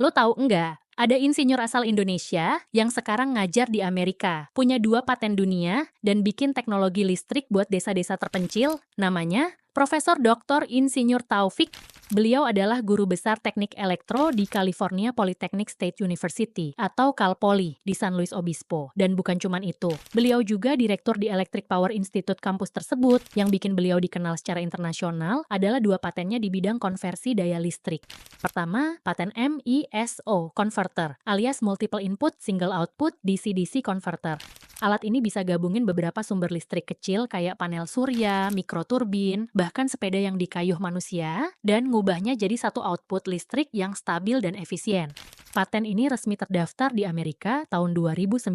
Lo tahu enggak? Ada insinyur asal Indonesia yang sekarang ngajar di Amerika, punya 2 paten dunia, dan bikin teknologi listrik buat desa-desa terpencil. Namanya Profesor Dr. Insinyur Taufik. Beliau adalah guru besar teknik elektro di California Polytechnic State University atau Cal Poly di San Luis Obispo. Dan bukan cuman itu, beliau juga direktur di Electric Power Institute kampus tersebut. Yang bikin beliau dikenal secara internasional adalah 2 patennya di bidang konversi daya listrik. Pertama, paten MISO Converter alias Multiple Input Single Output DC-DC Converter. Alat ini bisa gabungin beberapa sumber listrik kecil kayak panel surya, mikroturbin, bahkan sepeda yang dikayuh manusia, dan ngubahnya jadi satu output listrik yang stabil dan efisien. Paten ini resmi terdaftar di Amerika tahun 2019.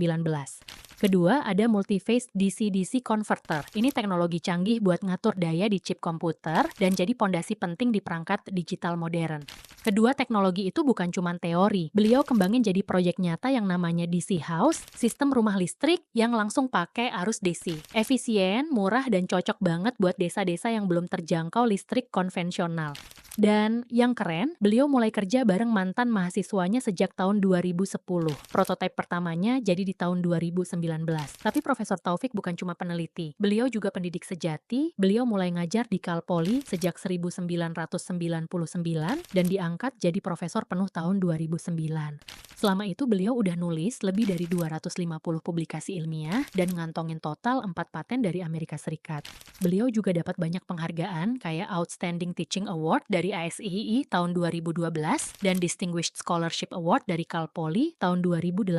Kedua, ada Multiphase DC-DC Converter. Ini teknologi canggih buat ngatur daya di chip komputer dan jadi pondasi penting di perangkat digital modern. Kedua teknologi itu bukan cuma teori. Beliau kembangin jadi proyek nyata yang namanya DC House, sistem rumah listrik yang langsung pakai arus DC. Efisien, murah, dan cocok banget buat desa-desa yang belum terjangkau listrik konvensional. Dan yang keren, beliau mulai kerja bareng mantan mahasiswanya sejak tahun 2010. Prototipe pertamanya jadi di tahun 2019. Tapi Profesor Taufik bukan cuma peneliti. Beliau juga pendidik sejati. Beliau mulai ngajar di Cal Poly sejak 1999 dan diangkat jadi profesor penuh tahun 2009. Selama itu beliau udah nulis lebih dari 250 publikasi ilmiah dan ngantongin total 4 paten dari Amerika Serikat. Beliau juga dapat banyak penghargaan kayak Outstanding Teaching Award dari ASII tahun 2012 dan Distinguished Scholarship Award dari Cal Poly tahun 2018.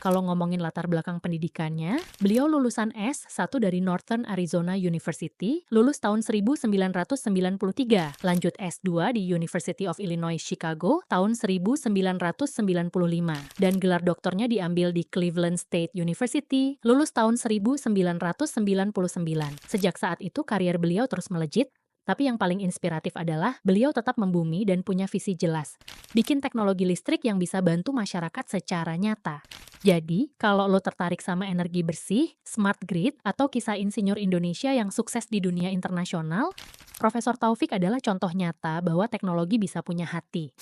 Kalau ngomongin latar belakang pendidikannya, beliau lulusan S1 dari Northern Arizona University, lulus tahun 1993, lanjut S2 di University of Illinois Chicago tahun 1995, dan gelar doktornya diambil di Cleveland State University, lulus tahun 1999. Sejak saat itu karier beliau terus melejit, tapi yang paling inspiratif adalah beliau tetap membumi dan punya visi jelas. Bikin teknologi listrik yang bisa bantu masyarakat secara nyata. Jadi, kalau lo tertarik sama energi bersih, smart grid, atau kisah insinyur Indonesia yang sukses di dunia internasional, Profesor Taufik adalah contoh nyata bahwa teknologi bisa punya hati.